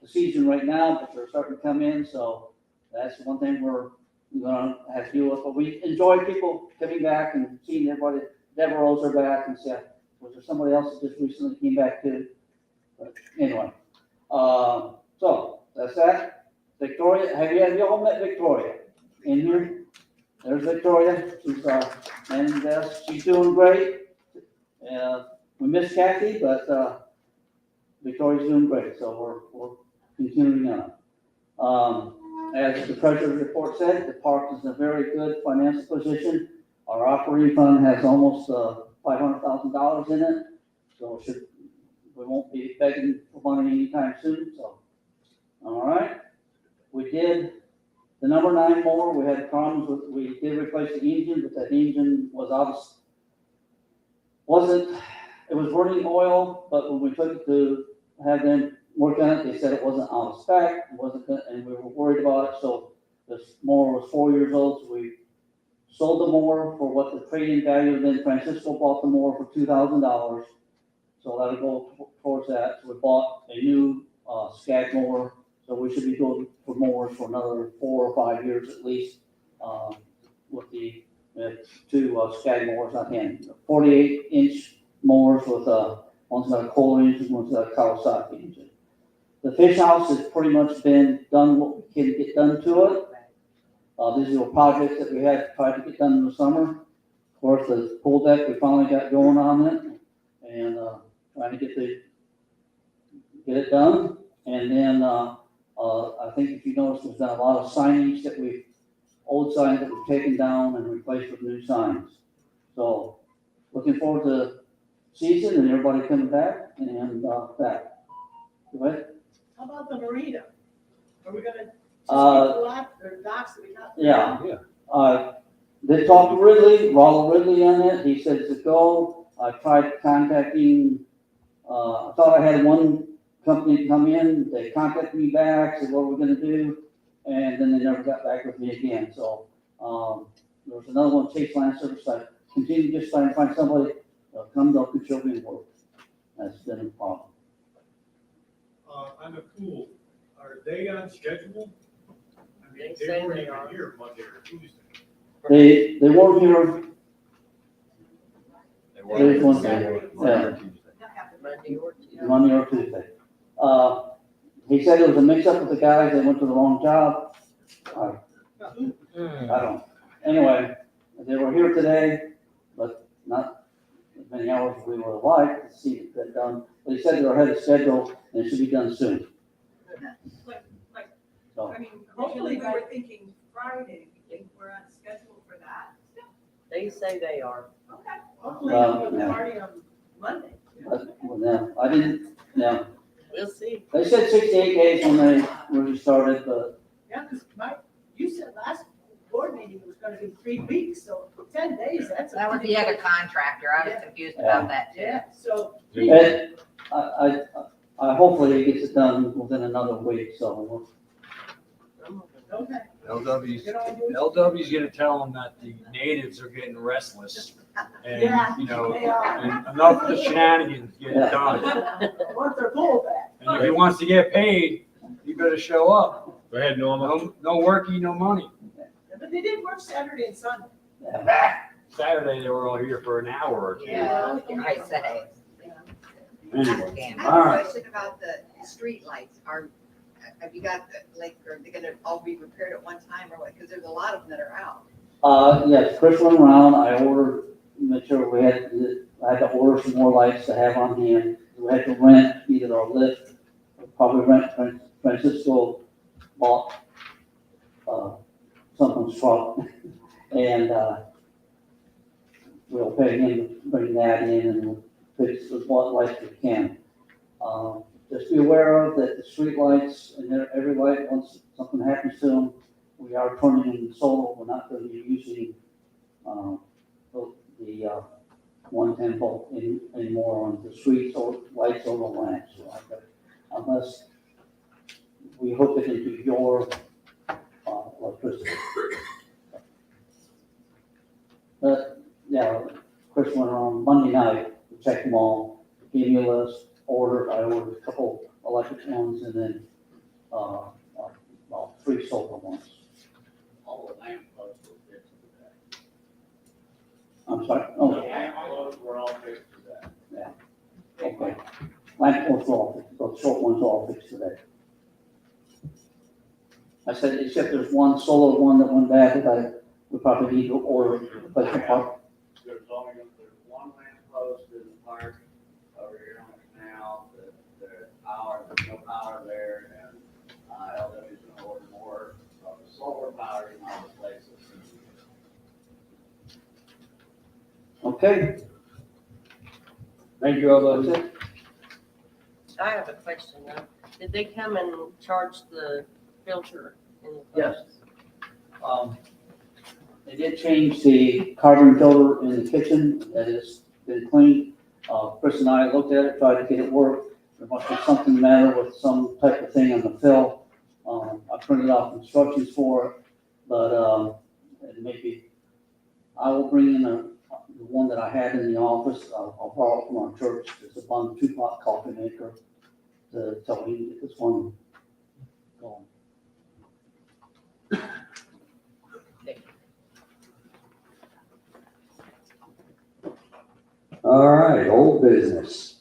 the season right now, but they're starting to come in, so that's one thing we're gonna have to deal with, but we enjoy people coming back and seeing everybody. Deborah Rose are back and said, was there somebody else that just recently came back too? But anyway, so that's that. Victoria, have you all met Victoria in here? There's Victoria, she's and she's doing great. We miss Kathy, but Victoria's doing great, so we're continuing on. As the treasurer's report said, the park is in a very good financial position. Our operating fund has almost $500,000 in it, so we won't be begging for money anytime soon, so. All right, we did the number 9 mower, we had problems with, we did replace the engine, but that engine was it was running oil, but when we took it to have them work on it, they said it wasn't out of spec, it wasn't, and we were worried about it, so this mower was 4 years old, so we sold the mower for what the trade-in value, then Francisco bought the mower for $2,000. So that'll go towards that. So we bought a new, Skag mower, so we should be going for mowers for another 4 or 5 years at least, with the, two, Skag mowers on hand. 48-inch mowers with, one's got a Kohler engine, one's got a Kawasaki engine. The fish house has pretty much been done what we can get done to it. These are projects that we had tried to get done in the summer. Of course, the pool deck, we finally got going on it, and, trying to get it done. And then, I think if you notice, we've done a lot of signage old signs that we've taken down and replaced with new signs. So, looking forward to season and everybody coming back and, back. Go ahead. How about the marina? Are we gonna just keep the lot or docks that we got? Yeah. They talked to Ridley, Ronald Ridley on it. He said to go. I tried contacting, I thought I had one company come in. They contacted me back, said, what we're gonna do? And then they never got back with me again. So, there was another one, Chase Land Service. I continue just trying to find somebody, come to Okeechobee and work. That's been a problem. On the pool, are they on schedule? I mean, They they say weren't they even are. here Monday or Tuesday. They weren't here. There's one thing. Yeah. Monday or Tuesday. Monday or Tuesday. He said there was a mix-up with the guys, they went to the wrong job. I don't, anyway, they were here today, but not as many hours as we would have liked to see it get done. But he said they're ahead of schedule and it should be done soon. So, I mean, hopefully we were thinking Friday, we think we're on schedule for that. They say they are. Okay. Hopefully Well, we'll yeah. party on Monday. but, well, no, I didn't, no. We'll see. They said 68 days when they really started, but Yeah, because you said last board meeting it was gonna be 3 weeks, so 10 days, that's. a That was pretty the other good- contractor. I was Yeah. confused about that too. Yeah, so. and I hopefully he gets it done within another week, so we'll. Okay. LW's, Get on with it. LW's gonna tell them that the natives are getting restless. And, Yeah, you know, they are. and enough of the shenanigans get Yeah. done. Want their goal back. And if he wants to get paid, you better show up. Go ahead, Norma. No worky, no money. But they did work Saturday and Sunday. Saturday, they were all here for an hour or two. Yeah, I say. Anyway, I all have a right. question about the street lights. Have you got, like, are they gonna all be repaired at one time or what? Because there's a lot of them that are out. Yes, Chris went around, I ordered, make sure I had to order some more lights to have on hand. We had to rent either a lift, or probably rent Francisco bought, someone's truck. And, we'll pay him to bring that in and we'll fix what lights we can. Just be aware of that the street lights and every light, once something happens to them, we are turning in solar. We're not going to be using the 110 volt anymore on the streets or lights or the lamps. Unless we hook it into your electricity. But yeah, Chris went around Monday night to check them all, gave me a list. I ordered a couple electric ones and then about 3 solar ones. All the lamp posts were fixed today. I'm sorry. The Oh, lamp posts were all fixed today. okay. Lamp posts are all fixed. Those short ones are all fixed today. I said, except there's one solar one that went bad that we probably need to order a replacement part. There's one lamp post in the park over here on the canal, there's no power there, and, LW's gonna order more, the solar power in all the places. Okay. Thank you, all That's those. it. I have a question though. Did they come and charge the filter in the? Yes. They did change the carbon filter in the kitchen. That has been cleaned. Chris and I looked at it, tried to get it worked. There must be something the matter with some type of thing on the fill. I printed off instructions for it, but, maybe I will bring in the one that I had in the office. I'll borrow it from our church. It's a Bun 2-pot coffee maker to tell me to get this one going. All right, old business.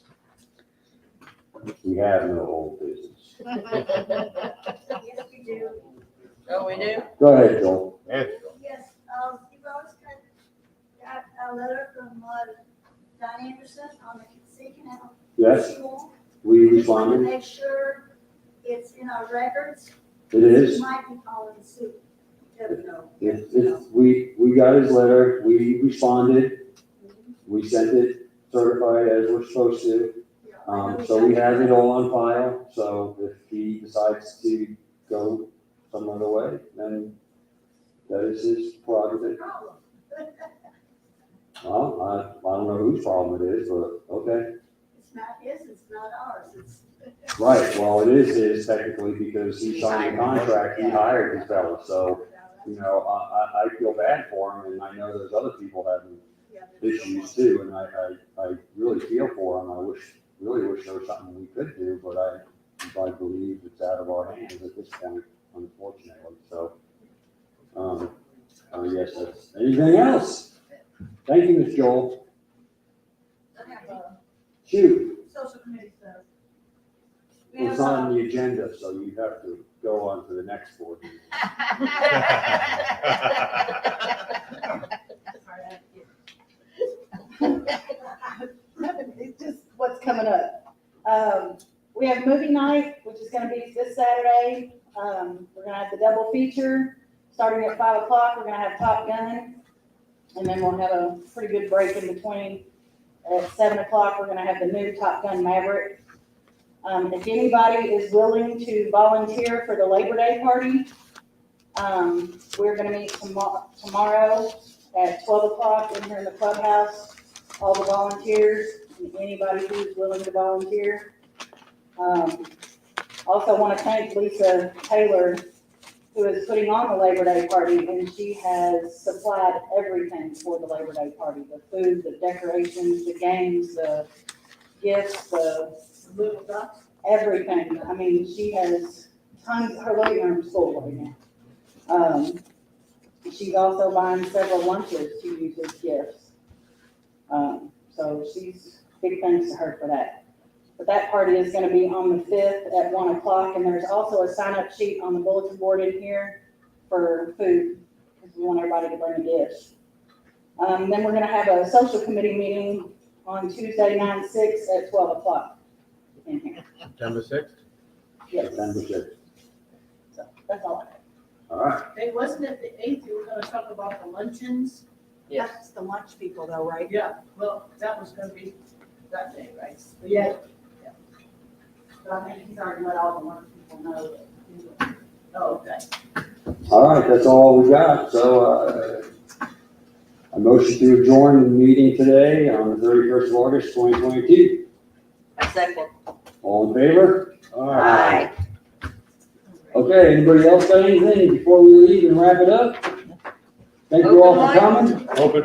We have no old business. Yes, we do. Oh, we do? Go ahead, Joel. Yes. Yes, you've always got a letter from, Don Anderson on the Sea Canal. Yes, School. we We just want to responded. make sure it's in our records. It is. He might be calling suit. You never know. We got his letter, we responded, we sent it certified as we're supposed to. So we have it all on file, so if he decides to go some other way, then that is his prerogative. Problem. Well, I don't know whose problem it is, but okay. It's not his, it's not ours, it's. Right, well, it is his technically because he signed the contract, he hired this fellow, so, you know, I feel bad for him and I know there's other people having issues too, and I really feel for him. I really wish there was something we could do, but I believe it's out of our hands at this point, unfortunately, so. Yes, that's, anything else? Thank you, Ms. Joel. Shoot, Social committee stuff. it's not on the agenda, so you have to go on to the next board meeting. It's just what's coming up. We have movie night, which is gonna be this Saturday. We're gonna have the double feature, starting at 5 o'clock. We're gonna have Top Gun. And then we'll have a pretty good break in between. At 7 o'clock, we're gonna have the new Top Gun Maverick. If anybody is willing to volunteer for the Labor Day party, we're gonna meet tomorrow at 12 o'clock in here in the clubhouse. All the volunteers, and anybody who's willing to volunteer. Also want to thank Lisa Taylor, who is putting on the Labor Day party, and she has supplied everything for the Labor Day party: the food, the decorations, the games, the gifts, the Little ducks. everything. I mean, she has tons. Her living room's full right now. She's also buying several lunches to use as gifts. So she's, big thanks to her for that. But that party is gonna be on the 5th at 1 o'clock, and there's also a sign-up sheet on the bulletin board in here for food, because we want everybody to bring a dish. Then we're gonna have a social committee meeting on Tuesday, 9/6 at 12 o'clock in here. September 6th? Yes, September 6th. so that's all I have. All right. Hey, wasn't it the 8th you were gonna talk about the luncheons? Yes. That's the lunch people though, right? Yeah, well, that was gonna be that day, right? But yeah. But I think he's already let all the lunch people know that he's doing. Oh, okay. All right, that's all we got. So, a motion to adjourn the meeting today on the 31st of August, 2022. A second. All in favor? Aye. Okay, anybody else got anything before we leave and wrap it up? Thank you all for coming. Open.